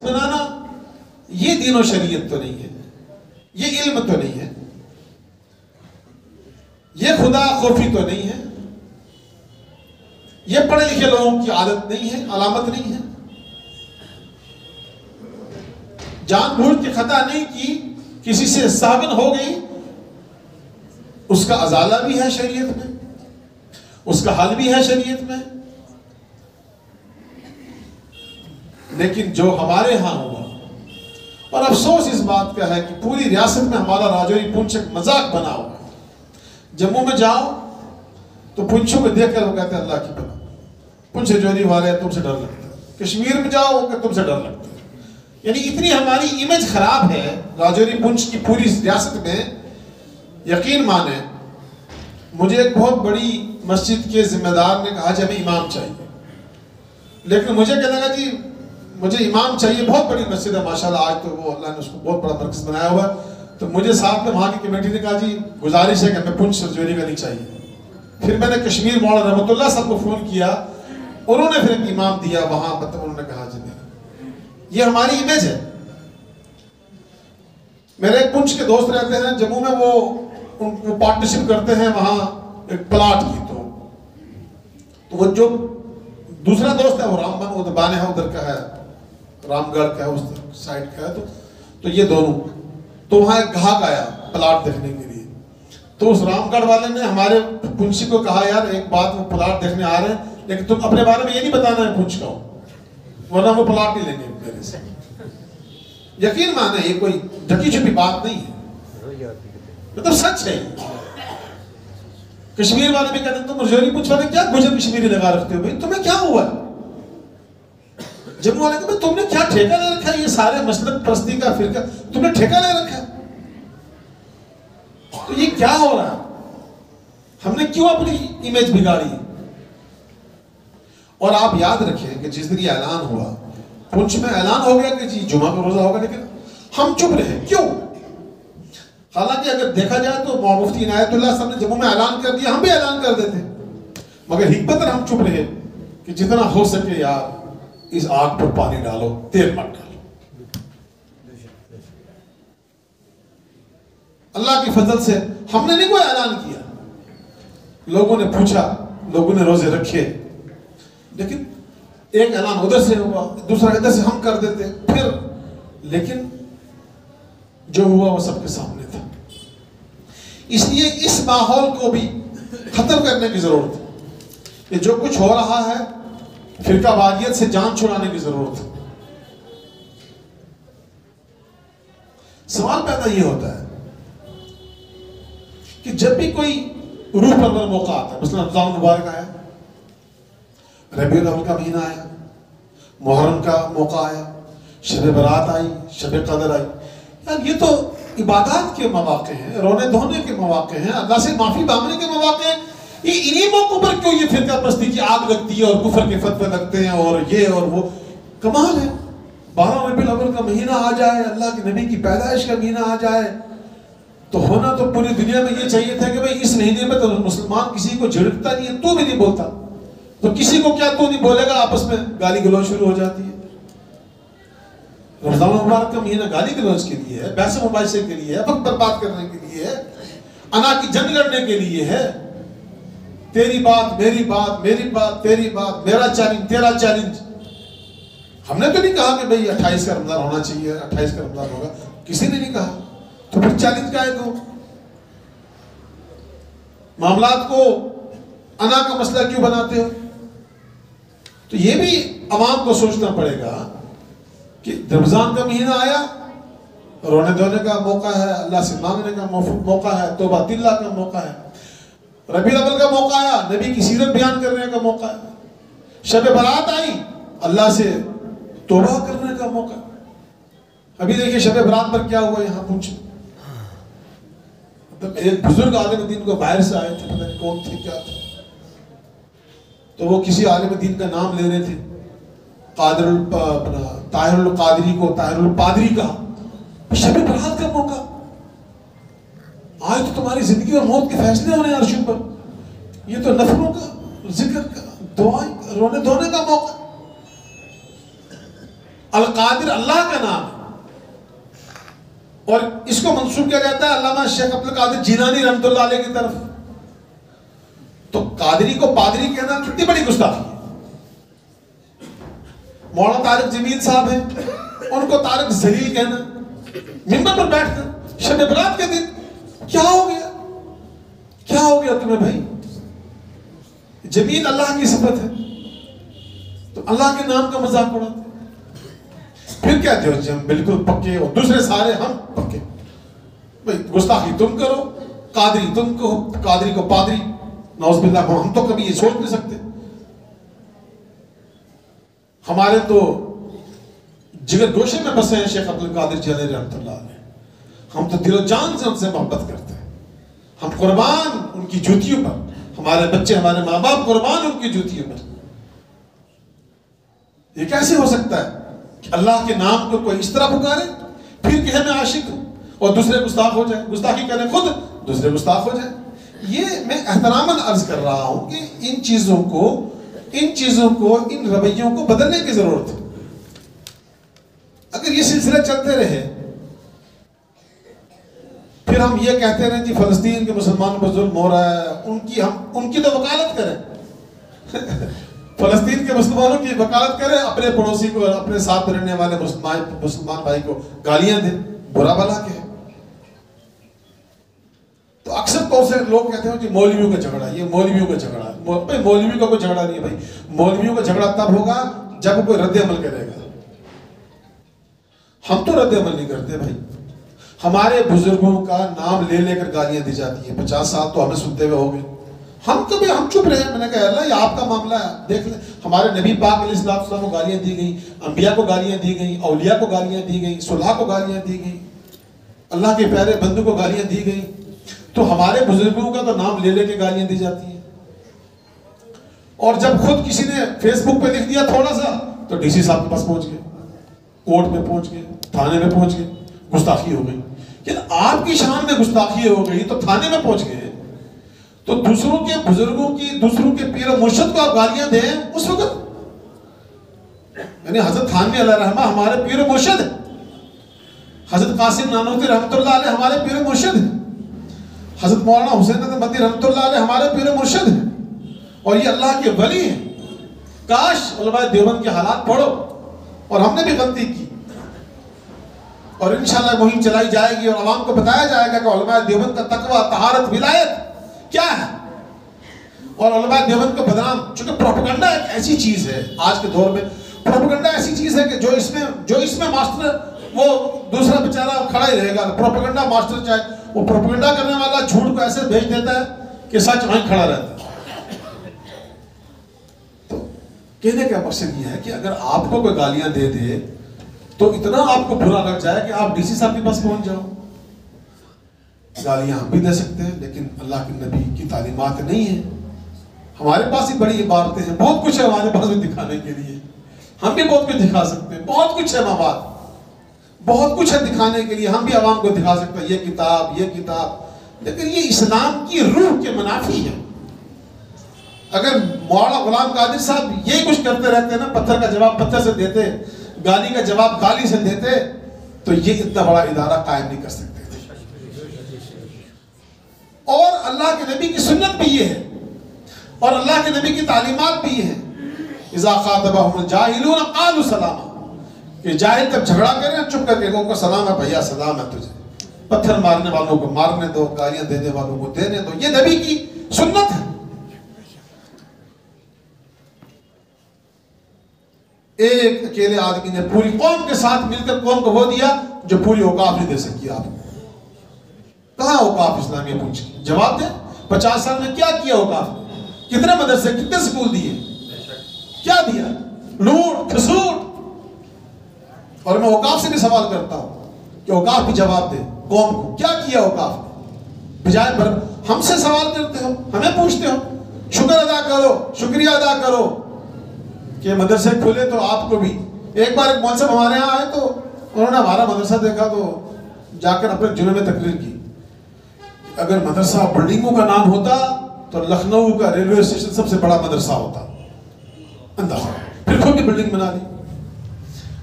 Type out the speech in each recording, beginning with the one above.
بنانا یہ دین و شریعت تو نہیں ہے، یہ علم تو نہیں ہے، یہ خدا خوفی تو نہیں ہے، یہ پڑھے لکھے لوگوں کی عادت نہیں ہے، علامت نہیں ہے، جان بوجھ کے خطا نہیں کی، کسی سے ساغن ہو گئی، اس کا ازالہ بھی ہے شریعت میں، اس کا حل بھی ہے شریعت میں۔ لیکن جو ہمارے ہاں ہوا، اور افسوس اس بات کا ہے کہ پوری ریاست میں ہمارا راجوری پونچھ ایک مذاق بنا ہوا ہے۔ جموں میں جاؤ تو پونچھوں کو دیکھ کر وہ کہتے ہیں اللہ کی پناہ، پونچھ راجوری والے تم سے ڈر لگتا ہے۔ کشمیر میں جاؤ وہ کہ تم سے ڈر لگتا ہے۔ یعنی اتنی ہماری امیج خراب ہے راجوری پونچھ کی پوری ریاست میں۔ یقین مانیں، مجھے ایک بہت بڑی مسجد کے ذمہ دار نے کہا جی ہمیں امام چاہیے، لیکن مجھے کہنے لگا جی مجھے امام چاہیے، بہت بڑی مسجد ہے ماشاءاللہ، آج تو وہ اللہ نے اس کو بہت بڑا مرکز بنایا ہوا ہے، تو مجھے ساتھ میں وہاں کی کمیٹی نے کہا جی گزارش ہے کہ ہمیں پونچھ راجوری کا نہیں چاہیے۔ پھر میں نے کشمیر مولانا رحمت اللہ صاحب کو فون کیا، انہوں نے پھر ایک امام دیا وہاں، مطلب انہوں نے کہا جی نہیں، یہ ہماری امیج ہے۔ میرے ایک پونچھ کے دوست رہتے ہیں جموں میں، وہ پارٹنرشپ کرتے ہیں وہاں ایک پلاٹ کی، تو وہ جو دوسرا دوست ہے وہ رام بن ادھر بانے ہے، ادھر کا ہے رام گڑھ کا ہے، اس سائڈ کا ہے، تو یہ دونوں، تو وہاں ایک گاہک آیا پلاٹ دیکھنے کے لیے، تو اس رام گڑھ والے نے ہمارے پونچھی کو کہا یار ایک بات، وہ پلاٹ دیکھنے آ رہے ہیں لیکن تم اپنے بارے میں یہ نہیں بتانا ہے پونچھ کا ہوں، ورنہ وہ پلاٹ نہیں لیں گے میرے سے۔ یقین مانے یہ کوئی ڈھکی چھپی بات نہیں ہے، مطلب سچ ہے۔ کشمیر والے بھی کہتے ہیں تم راجوری پونچھ والے کیا گجر کشمیری لگا رکھتے ہو بھائی، تمہیں کیا ہوا ہے؟ جموں والے کہ تم نے کیا ٹھیکہ لے رکھا ہے یہ سارے مسلک پرستی کا فرقہ، تم نے ٹھیکہ لے رکھا ہے؟ تو یہ کیا ہو رہا ہے؟ ہم نے کیوں اپنی امیج بگاڑی؟ اور آپ یاد رکھیں کہ جس دن یہ اعلان ہوا پونچھ میں، اعلان ہو گیا کہ جی جمعہ کا روزہ ہوگا، لیکن ہم چپ رہے، کیوں؟ حالانکہ اگر دیکھا جائے تو مفتی عنایت اللہ صاحب نے جموں میں اعلان کر دیا، ہم بھی اعلان کر دیتے، مگر حکمت ہم چپ رہے کہ جتنا ہو سکے یار اس آگ پر پانی ڈالو، تیل مت ڈالو۔ اللہ کی فضل سے ہم نے نہیں کوئی اعلان کیا، لوگوں نے پوچھا، لوگوں نے روزے رکھے، لیکن ایک اعلان ادھر سے ہوا، دوسرا ادھر سے ہم کر دیتے پھر، لیکن جو ہوا وہ سب کے سامنے تھا۔ اس لیے اس ماحول کو بھی ختم کرنے کی ضرورت ہے۔ کہ جو کچھ ہو رہا ہے فرقہ واریت سے جان چھڑانے کی ضرورت ہے۔ سوال پیدا یہ ہوتا ہے کہ جب بھی کوئی روح پرور موقع آتا ہے، مثلا رمضان مبارک آیا، ربیع الاول کا مہینہ آیا، محرم کا موقع آیا، شب برات آئی، شب قدر آئی، یار یہ تو عبادات کے مواقع ہیں، رونے دھونے کے مواقع ہیں، اللہ سے معافی مانگنے کے مواقع ہیں، یہ انہی موقعوں پر کیوں یہ فرقہ پرستی کی آگ لگتی ہے اور کفر کے فتوے لگتے ہیں اور یہ اور وہ؟ کمال ہے، 12 ربیع الاول کا مہینہ آ جائے، اللہ کے نبی کی پیدائش کا مہینہ آ جائے، تو ہونا تو پوری دنیا میں یہ چاہیے تھا کہ بھئی اس مہینے میں تو مسلمان کسی کو جھڑکتا نہیں ہے، تو بھی نہیں بولتا، تو کسی کو کیا تو نہیں بولے گا، آپس میں گالی گلوچ شروع ہو جاتی ہے۔ رمضان مبارک کا مہینہ گالی گلوچ کے لیے ہے، بحث مباحثے کے لیے ہے، وقت برباد کرنے کے لیے ہے، انا کی جنگ لڑنے کے لیے ہے، تیری بات میری بات، میری بات تیری بات، میرا چیلنج تیرا چیلنج۔ ہم نے تو نہیں کہا کہ بھئی 28 کا رمضان ہونا چاہیے، 28 کا رمضان ہوگا، کسی نے نہیں کہا، تو پھر چیلنج کا ہے تو معاملات کو انا کا مسئلہ کیوں بناتے ہو؟ تو یہ بھی عوام کو سوچنا پڑے گا کہ رمضان کا مہینہ آیا، رونے دھونے کا موقع ہے، اللہ سے مانگنے کا موقع ہے، توبہ اللہ کا موقع ہے، ربیع الاول کا موقع آیا، نبی کی سیرت بیان کرنے کا موقع ہے، شب برات آئی، اللہ سے توبہ کرنے کا موقع۔ ابھی دیکھیں شب برات پر کیا ہوا یہاں پوچھیں، مطلب ایک بزرگ عالم دین کو باہر سے آئے تھے، پتہ نہیں کون تھے کیا تھے، تو وہ کسی عالم دین کا نام لے رہے تھے، طاہر القادری کو طاہر الپادری کہا، شب برات کا موقع، آج تو تمہاری زندگی اور موت کے فیصلے ہونے ہیں عرش پر، یہ تو نفلوں کا ذکر کا دعائیں رونے دھونے کا موقع۔ القادر اللہ کا نام ہے، اور اس کو منسوب کیا جاتا ہے علامہ شیخ عبد القادر جیلانی رحمۃ اللہ علیہ کی طرف. تو قادری کو پادری کہنا کتنی بڑی گستاخی ہے. مولانا طارق جمیل صاحب ہیں، ان کو طارق ذلیل کہنا، منبر پر بیٹھ کر شب برات کے دن. کیا ہو گیا، کیا ہو گیا تمہیں بھائی؟ جمیل اللہ کی صفت ہے تو اللہ کے نام کا مذاق اڑاتے. پھر کہتے ہو جی ہم بالکل پکے اور دوسرے سارے ہم پکے. بھائی گستاخی تم کرو، قادری تم کو، قادری کو پادری، نعوذ باللہ. ہم تو کبھی یہ سوچ نہیں سکتے. ہمارے تو جگر گوشے میں بسے ہیں شیخ عبد القادر جیلانی رحمۃ اللہ علیہ. ہم تو دل و جان سے ان سے محبت کرتے ہیں. ہم قربان ان کی جوتیوں پر، ہمارے بچے ہمارے ماں باپ قربان ان کی جوتیوں پر. یہ کیسے ہو سکتا ہے کہ اللہ کے نام کو کوئی اس طرح پکارے پھر کہ میں عاشق ہوں اور دوسرے گستاخ ہو جائیں، گستاخی کریں خود دوسرے گستاخ ہو جائیں. یہ میں احتراماً عرض کر رہا ہوں کہ ان چیزوں کو ان رویوں کو بدلنے کی ضرورت ہے. اگر یہ سلسلہ چلتے رہے پھر ہم یہ کہتے رہے کہ فلسطین کے مسلمانوں پر ظلم ہو رہا ہے، ان کی تو وکالت کریں. فلسطین کے مسلمانوں کی وکالت کریں، اپنے پڑوسی کو، اپنے ساتھ رہنے والے مسلمان بھائی کو گالیاں دیں، برا بھلا کہیں. تو اکثر طور سے لوگ کہتے ہیں کہ مولویوں کا جھگڑا، یہ مولویوں کا جھگڑا ہے. بھائی مولویوں کا کوئی جھگڑا نہیں ہے بھائی. مولویوں کا جھگڑا تب ہوگا جب کوئی رد عمل کرے گا. ہم تو رد عمل نہیں کرتے بھائی. ہمارے بزرگوں کا نام لے لے کر گالیاں دی جاتی ہیں. 50 سال تو ہمیں سنتے ہوئے ہو گئے. ہم چپ رہے ہیں. میں نے کہا اللہ یہ آپ کا معاملہ ہے، دیکھ لیں. ہمارے نبی پاک علیہ السلام کو گالیاں دی گئی، انبیاء کو گالیاں دی گئی، اولیاء کو گالیاں دی گئی، صلحاء کو گالیاں دی گئی، اللہ کے پیارے بندوں کو گالیاں دی گئی. تو ہمارے بزرگوں کا تو نام لے لے کے گالیاں دی جاتی ہیں. اور جب خود کسی نے فیس بک پہ لکھ دیا تھوڑا سا تو ڈی سی صاحب کے پاس پہنچ گئے، کورٹ میں پہنچ گئے، تھانے میں پہنچ گئے، گستاخی ہو گئی. یعنی آپ کی شان میں گستاخی ہو گئی تو تھانے میں پہنچ گئے. تو دوسروں کے بزرگوں کی، دوسروں کے پیر و مرشد کو آپ گالیاں دیں اس وقت. یعنی حضرت تھانوی علیہ رحمہ ہمارے پیر و مرشد ہیں، حضرت قاسم نانوتوی رحمۃ اللہ علیہ ہمارے پیر و مرشد ہیں، حضرت مولانا حسین مدنی رحمۃ اللہ علیہ ہمارے پیر و مرشد ہیں، اور یہ اللہ کے ولی ہیں. کاش علماء دیوبند کے حالات پڑھو. اور ہم نے بھی غلطی کی، اور انشاءاللہ مہم چلائی جائے گی اور عوام کو بتایا جائے گا کہ علماء دیوبند کا تقویٰ، طہارت، ولایت کیا ہے. اور علماء دیوبند کو بدنام، چونکہ پروپیگنڈا ایک ایسی چیز ہے آج کے دور میں، پروپیگنڈا ایسی چیز ہے کہ جو اس میں ماسٹر، وہ دوسرا بیچارہ کھڑا ہی رہے گا. پروپیگنڈا ماسٹر چاہے وہ پروپیگنڈا کرنے والا جھوٹ کو ایسے بھیج دیتا ہے کہ سچ وہیں کھڑا رہتا ہے. تو کہنے کا مقصد یہ ہے کہ اگر آپ کو کوئی گالیاں دے دے تو اتنا آپ کو برا لگ جائے کہ آپ ڈی سی صاحب کے پاس پہنچ جاؤ. گالیاں ہم بھی دے سکتے ہیں لیکن اللہ کے نبی کی تعلیمات نہیں ہیں. ہمارے پاس ہی بڑی عبارتیں ہیں، بہت کچھ ہے ہمارے پاس بھی دکھانے کے لیے. ہم بھی بہت کچھ دکھا سکتے ہیں، بہت کچھ ہے مواد، بہت کچھ ہے دکھانے کے لیے. ہم بھی عوام کو دکھا سکتے ہیں یہ کتاب، لیکن یہ اسلام کی روح کے منافی ہے. اگر مولانا غلام قادر صاحب یہ کچھ کرتے رہتے نا، پتھر کا جواب پتھر سے دیتے، گالی کا جواب گالی سے دیتے، تو یہ اتنا بڑا ادارہ قائم نہیں کر سکتے تھے. اور اللہ کے نبی کی سنت بھی یہ ہے، اور اللہ کے نبی کی تعلیمات بھی یہ ہے. اذا خاطبهم الجاهلون قالوا سلاما، کہ جاہل جب جھگڑا کریں چپ کر کے ان کو سلام ہے بھیا، سلام ہے تجھے. پتھر مارنے والوں کو مارنے دو، گالیاں دینے والوں کو دینے دو. یہ نبی کی سنت ہے. ایک اکیلے آدمی نے پوری قوم کے ساتھ مل کر قوم کو وہ دیا جو پوری اوقاف نہیں دے سکی. آپ کہاں اوقاف اسلامیہ پہنچی؟ جواب دیں. 50 سال میں کیا کیا اوقاف نے؟ کتنے مدرسے، کتنے سکول دیے، کیا دیا؟ لوٹ کھسوٹ. اور میں اوقاف سے بھی سوال کرتا ہوں کہ اوقاف بھی جواب دے قوم کو، کیا کیا اوقاف نے؟ بجائے پر ہم سے سوال کرتے ہو، ہمیں پوچھتے ہو. شکر ادا کرو، شکریہ ادا کرو کہ مدرسے کھلے تو آپ کو بھی. ایک بار ایک مول صاحب ہمارے یہاں آئے تو انہوں نے ہمارا مدرسہ دیکھا تو جا کر اپنے جمعے میں تقریر کی. اگر مدرسہ بلڈنگوں کا نام ہوتا تو لکھنؤ کا ریلوے اسٹیشن سب سے بڑا مدرسہ ہوتا. اندازہ پھر خود بھی بلڈنگ بنا لی.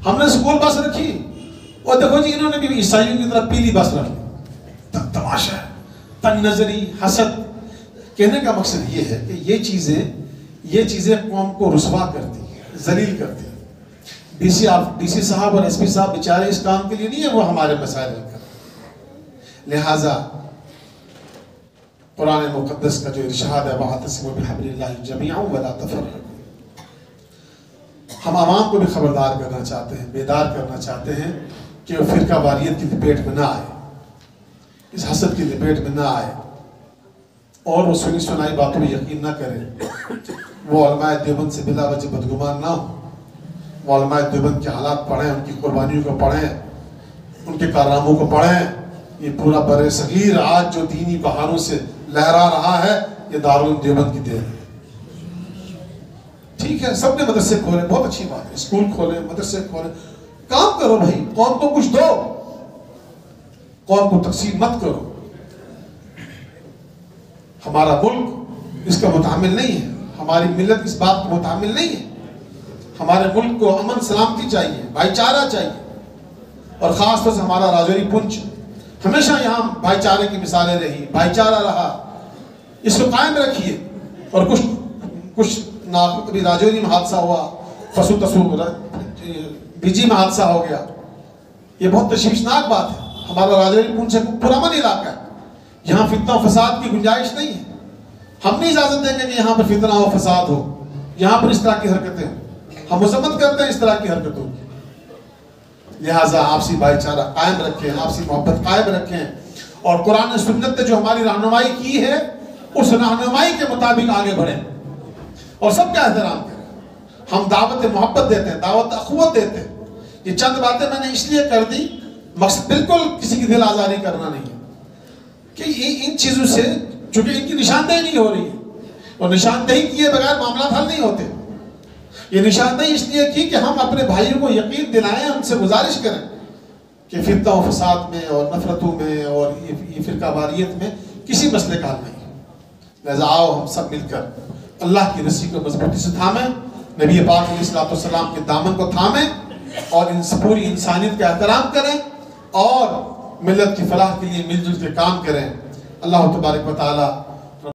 ہم نے اسکول بس رکھی اور دیکھو جی انہوں نے بھی عیسائیوں کی طرح پیلی بس رکھ لی. تماشا ہے، تنگ نظری، حسد. کہنے کا مقصد یہ ہے کہ یہ چیزیں قوم کو رسوا کرتی ہیں، ذلیل کرتی ہیں. ڈی سی صاحب اور ایس پی صاحب بیچارے اس کام کے لیے نہیں ہے وہ ہمارے مسائل حل کریں. لہٰذا قرآن مقدس کا جو ارشاد ہے وَاعْتَصِمُوا بِحَبْلِ اللَّهِ جَمِيعًا وَلَا تَفَرَّقُوا، ہم عوام کو بھی خبردار کرنا چاہتے ہیں، بیدار کرنا چاہتے ہیں کہ وہ فرقہ واریت کی لپیٹ میں نہ آئے، اس حسد کی لپیٹ میں نہ آئے، اور وہ سنی سنائی باتوں میں یقین نہ کریں. وہ علماء دیوبند سے بلا وجہ بدگمان نہ ہو. وہ علماء دیوبند کے حالات پڑھیں، ان کی قربانیوں کو پڑھیں، ان کے کارناموں کو پڑھیں. یہ پورا بر صغیر آج جو دینی بہاروں سے لہرا رہا ہے یہ دارالعلوم دیوبند کی دیر ہے. ٹھیک ہے، سب نے مدرسے کھولے، بہت اچھی بات ہے، اسکول کھولے، مدرسے کھولے، کام کرو بھائی، قوم کو کچھ دو، قوم کو تقسیم مت کرو. ہمارا ملک اس کا متحمل نہیں ہے، ہماری ملت اس بات کو متحمل نہیں ہے. ہمارے ملک کو امن سلامتی چاہیے، بھائی چارہ چاہیے، اور خاص طور سے ہمارا راجوری پونچھ ہمیشہ یہاں بھائی چارے کی مثالیں رہی، بھائی چارہ رہا. اس کو قائم رکھیے. اور کچھ کبھی راجوری میں حادثہ ہوا، فسو تسو بیجی میں حادثہ ہو گیا، یہ بہت تشویشناک بات ہے. ہمارا راجوری پونچھ پرامن علاقہ ہے، یہاں فتنہ و فساد کی گنجائش نہیں ہے. ہم نہیں اجازت دیں گے کہ یہاں پر فتنہ و فساد ہو، یہاں پر اس طرح کی حرکتیں ہوں. ہم مذمت کرتے ہیں اس طرح کی حرکتوں کی. لہٰذا آپسی بھائی چارہ قائم رکھیں، آپسی محبت قائم رکھیں، اور قرآن سنت نے جو ہماری رہنمائی کی ہے اس رہنمائی کے مطابق آگے بڑھیں اور سب کا احترام کریں. ہم دعوت محبت دیتے ہیں، دعوت اخوت دیتے ہیں. یہ چند باتیں میں نے اس لیے کر دی، مقصد بالکل کسی کی دل آزاری کرنا نہیں ہے کہ ان چیزوں سے چونکہ ان کی نشاندہی نہیں ہو رہی ہے، اور نشاندہی کیے بغیر معاملات حل نہیں ہوتے. یہ نشاندہی اس لیے کی کہ ہم اپنے بھائیوں کو یقین دلائیں، ان سے گزارش کریں کہ فتنہ و فساد میں اور نفرتوں میں اور یہ فرقہ واریت میں کسی مسئلے کا حل نہیں ہے. لہذا آؤ ہم سب مل کر اللہ کی رسی کو مضبوطی سے تھامیں، نبی پاک علیہ السلام کے دامن کو تھامیں، اور پوری انسانیت کا احترام کریں، اور ملت کی فلاح کے لیے مل جل کے کام کریں. اللہ تبارک و تعالی